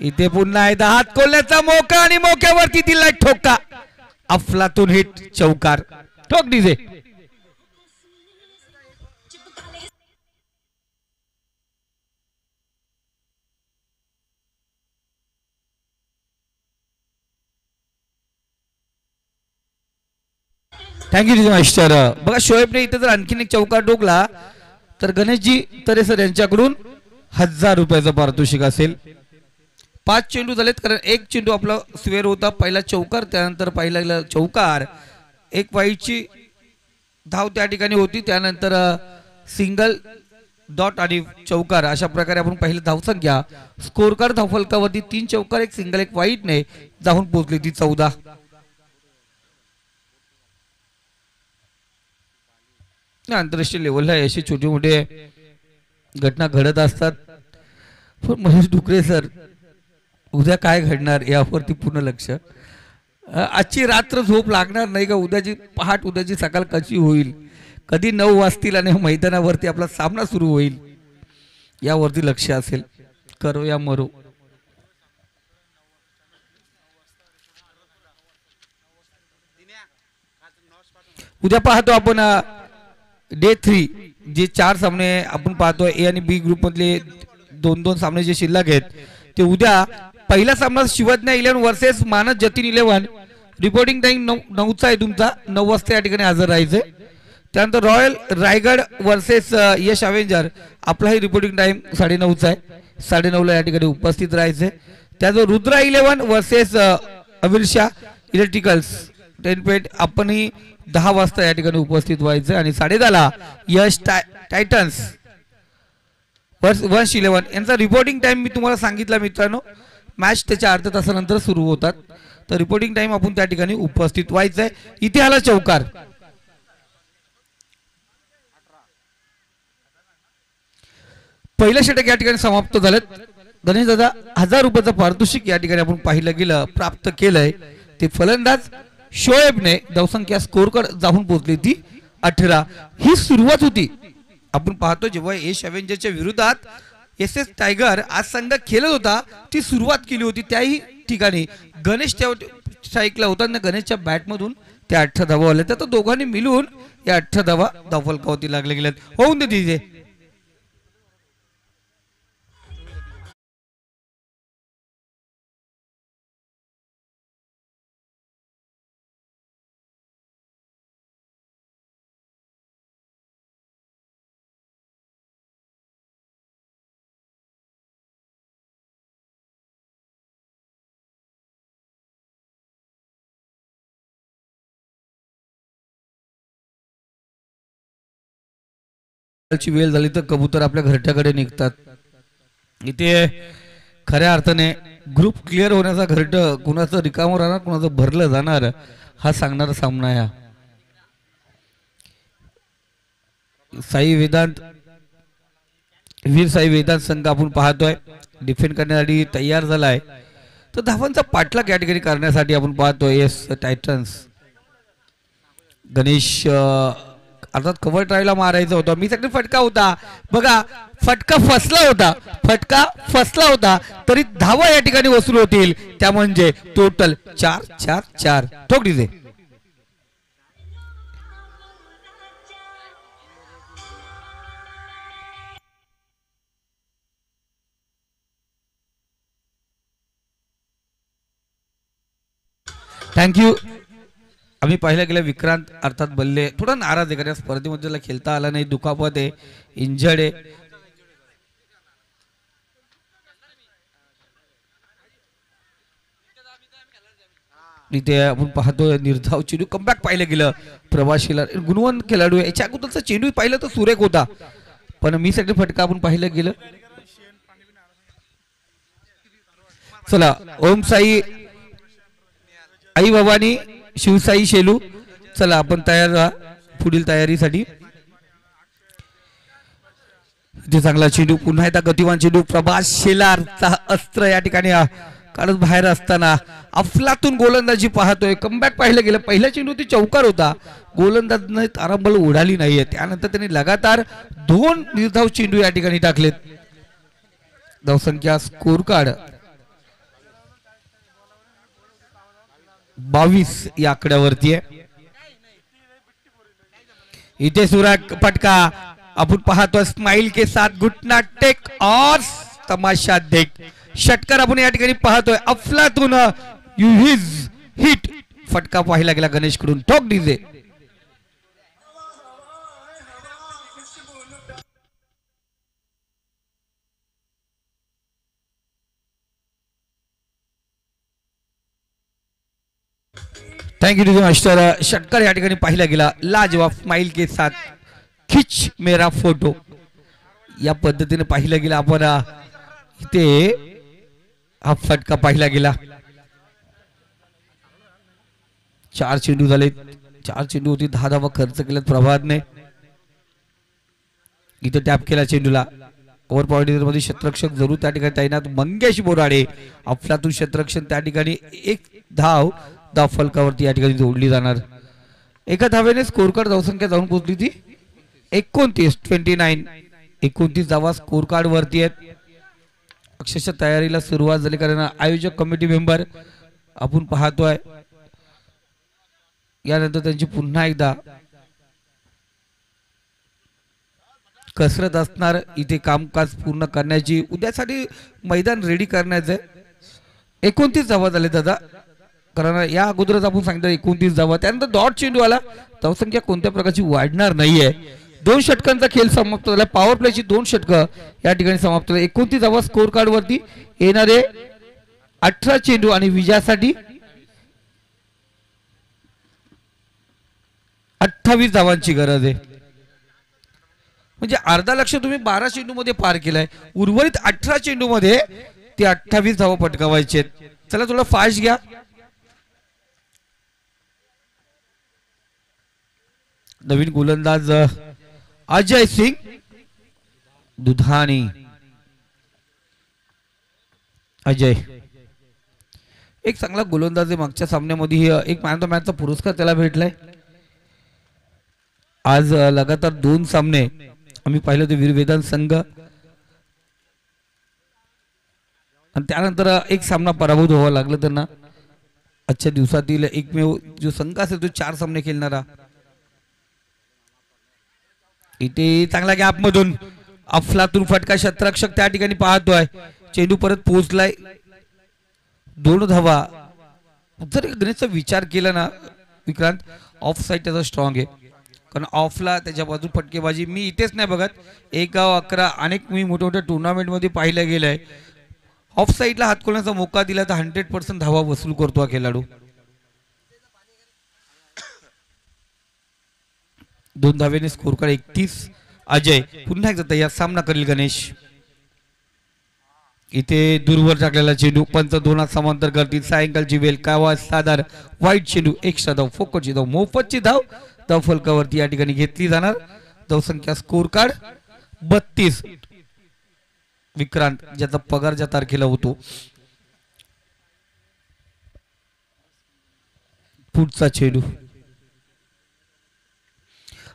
इथे पुन्हा एकदा हात खोलण्याचा मौका आणि मौक्यावरती दिला ठोका. अफलातून हिट चौकार. ठोक डीजे. Thank you DJ master. बघा शोएबने इथे जर आणखीन एक चौकार ठोकला तर गणेशजी तरे सर यांच्याकडून 1000 रुपयाचं पारितोषिक असेल. 5 चेंडू झालेत कारण एक चेंडू आपला स्वेअर होता. पहिला चौकार त्यानंतर पहिला चौकार एक वाईटची धाव त्या ठिकाणी होती. त्यानंतर सिंगल डॉट आणि चौकार अशा प्रकारे आपण पहिली धावसंख्या स्कोर कार्ड धावफलकावरती 3 चौकार एक सिंगल एक वाईटने जाऊन पोहोचली ती 14. आंतरराष्ट्रीय लेवलला अशी छोटे मोठे घटना घडत असतात. पण महेश डुकरे सर उद्या काय घडणार यावरती पूर्ण लक्ष. आजची रात्र झोप लागणार नाही का. उद्याची पहाट उद्याची सकाळ कशी होईल, कधी 9 वाजतील आणि मैदानावरती आपला सामना सुरू होईल यावरती लक्ष असेल. करो या मरो. उद्या पाहतो आपण डे 3 जे 4 सामने आपण पाहतोय. ए आणि बी ग्रुप मधले 2-2 सामने जे शिल्लक आहेत ते उद्या. पहिला सामना शिवज्ञा 11 वर्सेस मानस जतीन 11. रिपोर्टिंग टाइम 9चा आहे तुमचा. 9 वाजता या ठिकाणी हजर राहायचंय. त्यानंतर रॉयल रायगड वर्सेस यश अवेंजर आपलाही रिपोर्टिंग टाइम 9:30चा आहे. 9:30ला या ठिकाणी उपस्थित राहायचंय. त्याचं रुद्रा 11 वर्सेस अविरशा इलेक्ट्रिकल्स 10 पेट आपणही 10 वाजता या ठिकाणी उपस्थित व्हायचं. आणि 10:30ला यश टायटन्स वर्ष 11 यांचा रिपोर्टिंग टाइम मी तुम्हाला सांगितला मित्रांनो. मॅच त्याच्या अर्ध्या तासानंतर सुरू होतात. तर रिपोर्टिंग टाइम आपण त्या ठिकाणी उपस्थित व्हायचंय. इथे आला चौकार. पहिलं षटक या ठिकाणी समाप्त झालं. गणेश दादा 1000 रुपयाचं पारितोषिक या ठिकाणी आपण पाहिलं गेलं प्राप्त केलंय. ते फलंदाज शोएबने धावसंख्या स्कोर कार्ड जाऊन पोहोचली ती 18. ही सुरुवात होती. आपण पाहतो जेव्हा एश अवेंजरच्या विरोधात SS टायगर आज संघ खेळत होता ती सुरुवात केली होती. त्याही ठिकाणी गणेश त्या स्ट्राईकला होता आणि गणेशच्या बॅटमधून त्या 18 धावा आल्या. त्या दोघांनी मिळून या 18 धावा धावफलकावरती लागले गेल्यात. होऊन दे तिथे. वेळ झाली तर कबूतर आपल्या घरट्याकडे निघतात. इथे खऱ्या अर्थाने ग्रुप क्लिअर होण्याचा घरट कुणाचं रिकामं राहणार कुणाचं भरलं जाणार हा सांगणारा सामना आहे. साई वेदांत वीर साई वेदांत संघ आपण पाहतोय डिफेंड करण्यासाठी तयार झालाय. तर धावांचा पाठलाग या ठिकाणी करण्यासाठी आपण पाहतोय एस टायटन्स. गणेश अर्थात कव्हर ड्राईव्हला मारायचा होता. मी सगळी फटका होता बघा. फटका फसला होता तरी धावा या ठिकाणी वसूल होतील. त्या म्हणजे टोटल 4-4-4. ठोक डीजे. थँक्यू. आम्ही पाहिलं गेलं विक्रांत अर्थात बल्ले थोडा नाराज आहे. कारण स्पर्धेमध्ये त्याला खेळता आला नाही. दुखापत आहे. इंजर्ड आहे. इथे आपण पाहतोय निर्धाव चेंडू कमबॅक पाहिलं गेलं. प्रवाशीला गुणवंत खेळाडू आहे. याच्या अगोदरचा चेंडू पाहिलं तर सुरेख होता. पण मी सगळे फटका आपण पाहिलं गेलं. चला ओम साई आई भवानी शिवसाई शेलू चला आपण तयार राहा पुढील तयारीसाठी. इथे चांगला चेंडू पुन्हा एकदा गतिवान चेंडू. प्रभास शेलारचा अस्त्र या ठिकाणी काढत बाहेर असताना अफलातून गोलंदाजी पाहतोय. कमबॅक पाहिलं गेलं. पहिला चेंडू ती चौकार होता. गोलंदाजने तारांबळ उडाली नाहीये. त्यानंतर त्यांनी लगातार 2 निर्धाव चेंडू या ठिकाणी टाकलेत. धावसंख्या स्कोर कार्ड 22 या आकड्यावरती आहे. इथे सुराग फटका आपण पाहतो स्माइल के साथ घुटना टेक और तमाशा देख. षटकार आपण या ठिकाणी पाहतोय. अफलातून युहिज हिट फटका पाहिला गेला गणेश कडून. ठोक डीजे. Thank you to master. षटकार या ठिकाणी पाहिला गेला. लाजवाब स्माइल के साथ खिच मेरा फोटो या पद्धतीने पाहिला गेला. आपण इथे हा फटका पाहिला गेला. 4 चेंडू झाले. 4 चेंडू होती. 10 धावा खर्च केल्यात प्रभातने. इथे टॅप केला चेंडूला. ओव्हर पॉइंट मध्ये क्षेत्ररक्षक जरूर त्या ठिकाणी तैनात. मंगेश बोराडे अफलातून क्षेत्ररक्षण त्या ठिकाणी. एक धाव धाव फलकावरती या ठिकाणी जोडली जाणार. एका धावेने स्कोर कार्ड धावसंख्या जाऊन पोहोचली ती 29. 29 धावा स्कोर कार्ड वरती आहेत. अक्षरशः तयारीला सुरुवात झाली कारण आयोजक कमिटी मेंबर आपण पाहतोय. यानंतर त्यांची पुन्हा एकदा कसरत असणार. इथे कामकाज पूर्ण करण्याची. उद्यासाठी मैदान रेडी करण्याचे. 29 धावा झाले दादा. कारण या अगोदरच आपण सांगितलं 29 धावा. त्यानंतर डॉट चेंडू आला. धावसंख्या कोणत्या प्रकारची वाढणार नाहीये. 2 षटकांचा खेळ समाप्त झाला. पॉवर प्लेची 2 षटकं या ठिकाणी समाप्त झाले. 29 धावा स्कोर कार्ड वरती. येणारे 18 चेंडू आणि विजयासाठी 28 धावांची गरज आहे. म्हणजे अर्धा लक्ष तुम्ही 12 चेंडू मध्ये पार केलाय. उर्वरित 18 चेंडू मध्ये ते 28 धावा पटकावायचे. चला थोडं फास्ट घ्या. नवीन गोलंदाज अजय सिंग दुधानी. अजय एक चांगला गोलंदाज आहे. मागच्या सामन्यामध्ये एक मॅन ऑफ द मॅचचा पुरस्कार त्याला भेटलाय. आज लगातार 2 सामने आम्ही पाहिले होते. वीर वेदांत संघ आणि त्यानंतर एक सामना पराभूत व्हावा लागला त्यांना. आजच्या दिवसातील एकमेव जो संघ असेल तो 4 सामने खेळणारा. इथे चांगला गॅप मधून अफलातून फटका. क्षेत्ररक्षक त्या ठिकाणी पाहतोय. चेंडू परत पोहोचलाय. 2 धावा. जर गणेशचा विचार केला ना विक्रांत, ऑफ साईड त्याचा स्ट्रॉंग आहे. कारण ऑफला त्याच्या बाजू फटकेबाजी मी इथेच नाही बघत. 1 गाव 11 अनेक मी मोठ्या मोठ्या टुर्नामेंट मध्ये पाहिलं गेलंय. ऑफ साईडला हात खोलण्याचा मौका दिला तर 100% धावा वसूल करतो हा खेळाडू. 2 धावेने स्कोर कार्ड 31. अजय पुन्हा एकदा तयार. सामना करेल गणेश. इथे दूरवर टाकलेला चेंडू. पंच 2 समांतर करतील. सायंकाळची वेल कावा साधार. वाईट चेंडू. एक्स्ट्रा धाव. फोकटची धाव. मोफतची धाव धाव फलकावरती या ठिकाणी घेतली जाणार. धावसंख्या स्कोर कार्ड 32. विक्रांत ज्याचा पगार ज्या तारखेला होतो. पुढचा चेंडू.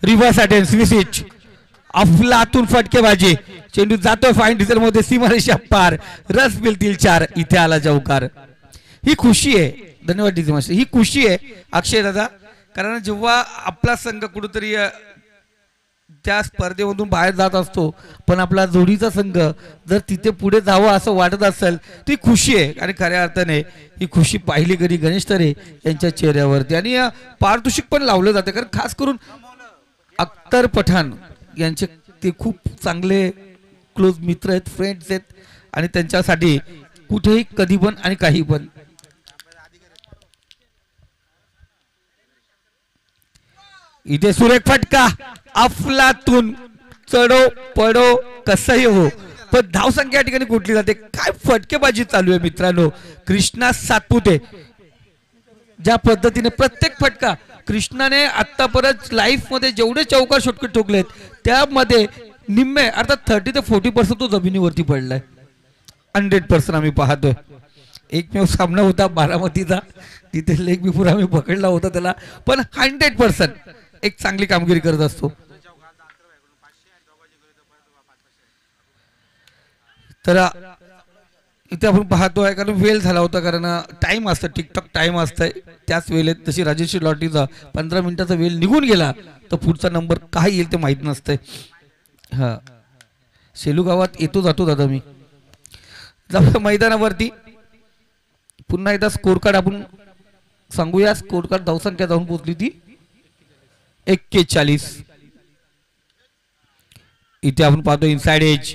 Reverse attempt visit. अफलातून फटकेबाजी. चेंडू जातोय फाईन डिझेल मध्ये. सीमारेषा पार. रस मिळतील 4. इथे आला चौकार. ही खुशी आहे. धन्यवाद डीजे मास्टर. ही खुशी आहे अक्षय दादा. कारण जेव्हा आपला संघ कुठेतरी त्या स्पर्धेमधून बाहेर जात असतो पण आपला जोडीचा संघ जर तिथे पुढे जावं असं वाटत असेल ती खुशी आहे. आणि खऱ्या अर्थाने ही खुशी पाहिली कधी गणेश तरे यांच्या चेहऱ्यावरती. आणि पारितोषिक पण लावलं जाते. कारण खास करून अख्तर पठाण यांचे ते खूप चांगले क्लोज मित्र आहेत. फ्रेंड्स आहेत. आणि त्यांच्यासाठी कुठेही कधी पण आणि काही पण. इथे सुरेख फटका. अफलातून चढो पडो कसंही हो पण धावसंख्या या ठिकाणी कुठली जाते. काय फटकेबाजी चालू आहे मित्रांनो. कृष्णा सातपुते ज्या पद्धतीने प्रत्येक फटका कृष्णाने आतापर्यंत लाईफ मध्ये जेवढे चौकार षटके ठोकलेत त्यामध्ये निम्मे अर्थात 30 ते 40% तो जमिनीवरती पडलाय. 100% आम्ही पाहतोय. एकमेव सामना होता बारामतीचा. तिथे लेग बिफोर आम्ही पकडला होता त्याला. पण 100% एक चांगली कामगिरी करत असतो. तर इथे आपण पाहतोय कारण वेळ झाला होता कारण टाइम असतं टिकटॉक टाइम असतंय त्याच वेळेत तशी राजेश्री लॉटरीचा 15 मिनिटाचा वेळ निघून गेला तर पुढचा नंबर काय येईल ते माहीत नसतंय. हा शेलू गावात येतो जातो दादा मी. जाऊ मैदानावरती पुन्हा एकदा स्कोर कार्ड आपण सांगूया. स्कोर कार्ड धावसंख्या जाऊन पोहोचली ती 41. इथे आपण पाहतो इनसाइड एज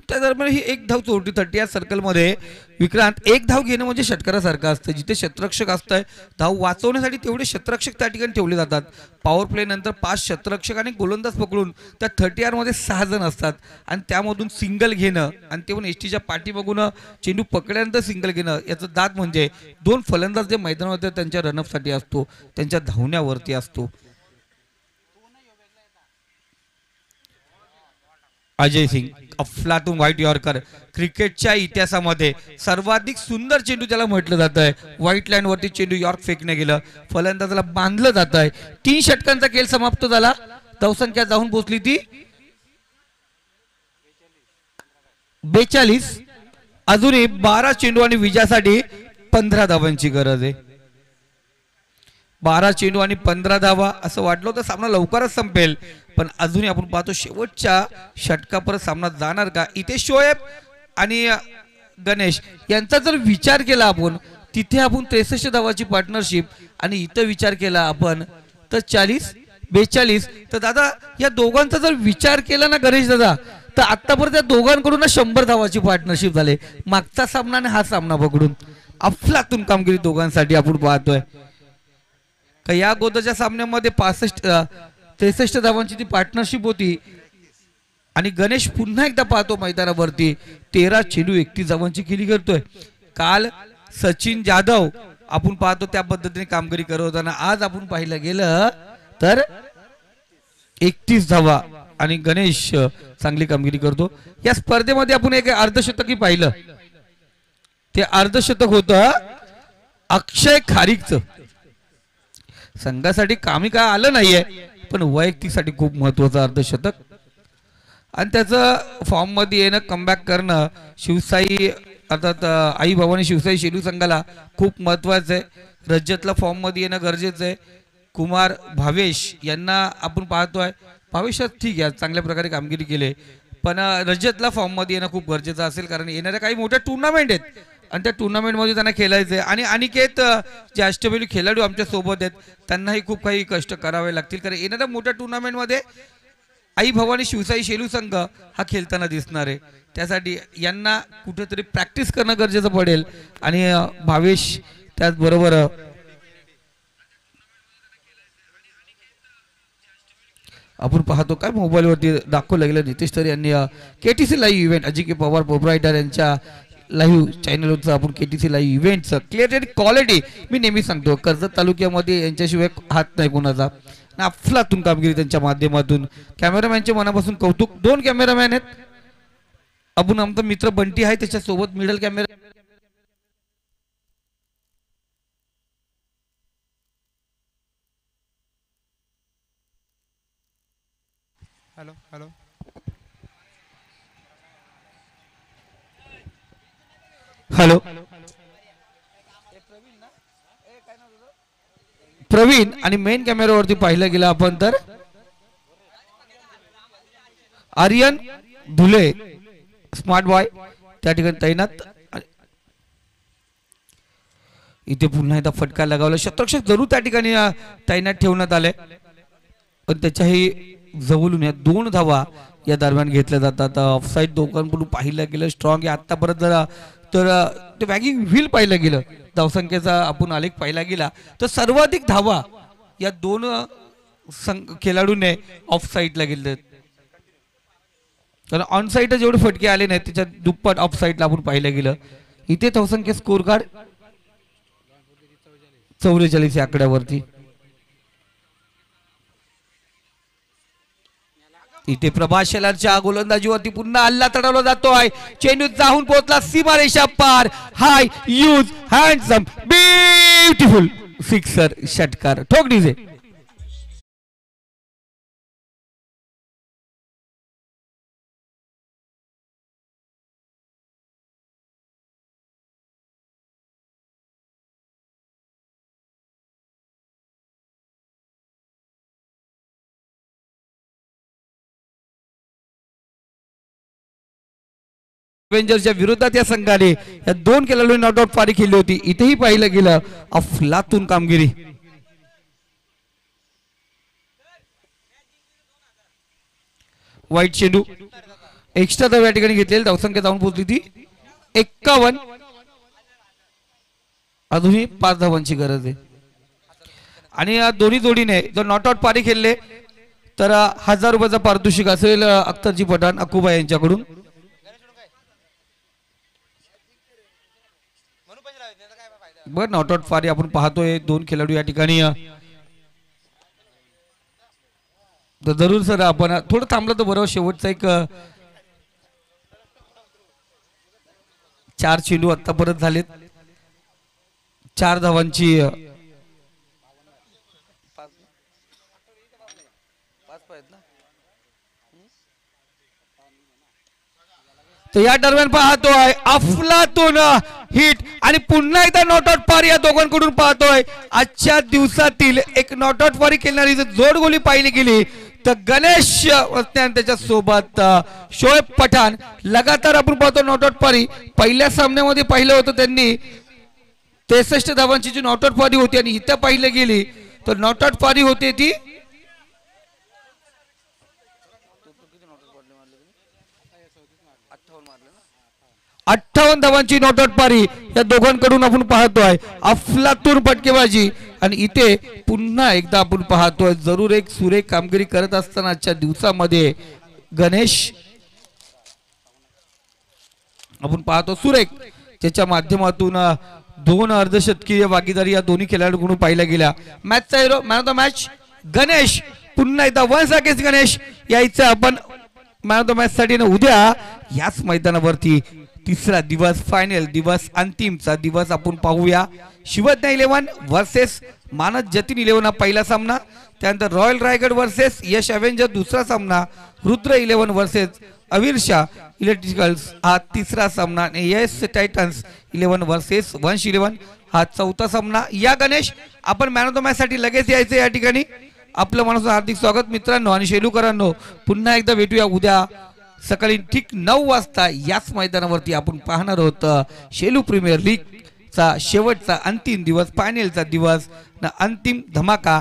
त्या दरम्यान ही एक धाव चोरटी 30 या सर्कलमध्ये विक्रांत एक धाव घेणं म्हणजे षटकारासारखं असतं. जिथे शतरक्षक असतंय धाव वाचवण्यासाठी तेवढे शतरक्षक त्या ठिकाणी ठेवले जातात. पॉवर प्ले नंतर 5 शतरक्षक आणि गोलंदाज पकडून त्या 30 मध्ये 6 जण असतात आणि त्यामधून सिंगल घेणं आणि ते पण एसटीच्या पाठी बघून चेंडू पकडल्यानंतर सिंगल घेणं याचं दात म्हणजे 2 फलंदाज जे मैदानावर त्यांच्या रनअपसाठी असतो त्यांच्या धावण्यावरती असतो. अजय सिंग अफलातून व्हाईट यॉर्कर क्रिकेटच्या इतिहासामध्ये सर्वाधिक सुंदर चेंडू त्याला म्हटलं जात आहे. व्हाईट लाईन वरती चेंडू यॉर्क फेकणे गेलं फलंदाजाला बांधलं जात आहे. 3 षटकांचा खेळ समाप्त झाला. धावसंख्या जाऊन पोहोचली ती 42. अजूनही 12 चेंडू आणि विजयासाठी 15 धावांची गरज आहे. 12 चेंडू आणि 15 धावा असं वाटलं होतं सामना लवकरच संपेल पण अजूनही आपण पाहतो शेवटच्या षटकापर्यंत सामना जाणार का. इथे शोएब आणि गणेश यांचा जर विचार केला आपण तिथे आपण 63 धावाची पार्टनरशिप आणि इथं विचार केला आपण तर 42 तर दादा या दोघांचा जर विचार केला ना गणेश दादा तर आतापर्यंत त्या दोघांकडून 100 धावाची पार्टनरशिप झाले. मागचा सामना आणि हा सामना पकडून अफलातून कामगिरी दोघांसाठी आपण पाहतोय. का या अगोदरच्या सामन्यामध्ये 63 धावांची ती पार्टनरशिप होती आणि गणेश पुन्हा एकदा पाहतो मैदानावरती 13 चेंडू 31 धावांची खेळी करतोय. काल सचिन जाधव आपण पाहतो त्या पद्धतीने कामगिरी करत होताना आज आपण पाहिलं गेलं तर 31 धावा आणि गणेश चांगली कामगिरी करतो. या स्पर्धेमध्ये आपण एक अर्धशतकी पाहिलं ते अर्धशतक होतं अक्षय खारीकचं. संघासाठी कामी काय आलं नाहीये पण वैयक्तिकसाठी खूप महत्वाचं अर्धशतक आणि त्याचं फॉर्म मध्ये येणं कमबॅक करणं शिवसाई अर्थात आई भवानी शिवसाई शेलू संघाला खूप महत्वाचं आहे. रजतला फॉर्म मध्ये येणं गरजेचं आहे. कुमार भावेश यांना आपण पाहतोय भावेश ठीक आहे चांगल्या प्रकारे कामगिरी केली पण रजतला फॉर्म मध्ये येणं खूप गरजेचं असेल कारण येणाऱ्या काही मोठ्या टुर्नामेंट आहेत आणि त्या टुर्नामेंटमध्ये त्यांना खेळायचं आहे. आणि अनिकेत जे अष्टपैलू खेळाडू आमच्या सोबत आहेत त्यांनाही खूप काही कष्ट करावे लागतील कारण येणाऱ्या मोठ्या टुर्नामेंटमध्ये आई भवानी शिवसाई शेलू संघ हा खेळताना दिसणार आहे. त्यासाठी यांना कुठेतरी प्रॅक्टिस करणं गरजेचं पडेल आणि भावेश त्याचबरोबर आपण पाहतो काय मोबाईलवरती दाखवलं गेलं नितेश तर यांनी केटीसी लाईव्ह इव्हेंट अजिंक्य पवार प्रोप्रायटर यांच्या लाईव्ह चॅनलवरचं आपण केटीसी लाईव्ह इव्हेंटचं क्लिअर क्वालिटी मी नेहमी सांगतो कर्जत तालुक्यामध्ये यांच्याशिवाय हात नाही कोणाचा. अफलातून कामगिरी त्यांच्या माध्यमातून कॅमेरामॅनच्या मनापासून कौतुक. 2 कॅमेरामॅन आहेत आपण आमचा मित्र बंटी आहे त्याच्यासोबत middle camera hello hello hello Praveen आणि मेन कॅमेरावरती पाहिलं गेलं आपण तर आर्यन धुले स्मार्ट बॉय त्या ठिकाणी तैनात. इथे पुन्हा एकदा फटका लगावला शतरक्षक जरूर त्या ठिकाणी तैनात ठेवण्यात आले पण त्याच्याही जवळून या 2 धावा या दरम्यान घेतल्या जातात. ऑफसाईड दोघांकडून पाहिलं गेलं स्ट्रॉंग आहे आतापर्यंत जर तर ते वॅगिंग व्हील पाहिलं गेलं धावसंख्येचा आपण आलेख पाहिला गेला तर सर्वाधिक धावा या 2 खेळाडूने ऑफ साईडला गेले तर ऑन साईड जेवढे फटके आले नाहीत त्याच्या दुप्पट ऑफ साईडला आपण पाहिलं गेलं. इथे धावसंख्या स्कोर कार्ड 44 या आकड्यावरती. इथे प्रभास शेलारच्या गोलंदाजीवरती पुन्हा हल्ला चढवला जातोय. चेंडू जाऊन पोहोचला सीमारेषा पार. हाय यूज हँडसम ब्युटिफुल सिक्सर षटकार ठोक डीजे. अवेंजर्सच्या विरोधात या संघाने या दोन खेळाडूंनी नॉट आउट पारी खेळली होती. इथेही पाहिलं गेलं अफलातून कामगिरी. वाईट चेंडू एक्स्ट्रा धाव या ठिकाणी घेतलेली धावसंख्या जाऊन पोहोचली ती 51. अजूनही 5 धावांची गरज आहे आणि या दोन्ही जोडीने जर नॉट आउट पारी खेळले तर 1000 रुपयाचा पारितोषिक असेल अख्तरजी पठाण अकुबा यांच्याकडून. बर नॉट आउट पारी आपण पाहतोय दोन खेळाडू या ठिकाणी. तर जरूर सर आपण थोडं थांबलं तर बरोबर. शेवटचा एक 4 चेंडू आतापर्यंत झालेत. 4 धावांची तर या दरम्यान पाहतोय अफलातून हिट आणि पुन्हा एकदा नॉट आउट पारी या दोघांकडून पाहतोय. आजच्या दिवसातील एक नॉट आउट पारी खेळणारी जर जोड गोली पाहिली गेली तर गणेश त्याच्या सोबत शोएब पठाण लगातार आपण पाहतो नॉट आउट पारी. पहिल्या सामन्यामध्ये पाहिलं होतं त्यांनी 63 धावांची जी नॉट आउट पारी होती आणि इथं पाहिलं गेली तर नॉट आउट पारी होते ती 58 धावांची नॉट आउट पारी या दोघांकडून आपण पाहतोय. अफलातून फटकेबाजी आणि इथे पुन्हा एकदा आपण पाहतोय जरूर एक सुरेख कामगिरी करत असताना आजच्या दिवसामध्ये गणेश आपण पाहतो सुरेख त्याच्या माध्यमातून 2 अर्धशतकीय भागीदारी या दोन्ही खेळाडूंकडून पाहिल्या गेल्या. मॅचचा hero man of the match Ganesh. पुन्हा एकदा वन्स अगेन्स्ट गणेश यायचं आपण मॅन ऑफ द मॅच साठी. उद्या याच मैदानावरती तिसरा दिवस फायनल दिवस अंतिमचा दिवस आपण पाहूया. शिवज्ञा 11 वर्सेस मानस जतीन 11 हा पहिला सामना. त्यानंतर रॉयल रायगड वर्सेस यश अवेंजर दुसरा सामना. रुद्र 11 वर्सेस अवीर शाह इलेक्ट्रिकल्स हा तिसरा सामना. आणि यस टायटन्स 11 वर्सेस वंश 11 हा चौथा सामना. या गणेश आपण मॅन ऑफ द मॅच साठी लगेच यायचं या ठिकाणी. आपलं मनापासून हार्दिक स्वागत मित्रांनो आणि शेलूकरांनो. पुन्हा एकदा भेटूया उद्या सकाळी ठीक 9 वाजता याच मैदानावरती आपण पाहणार आहोत शेलू प्रीमियर लीग चा शेवटचा अंतिम दिवस फायनलचा दिवस ना अंतिम धमाका.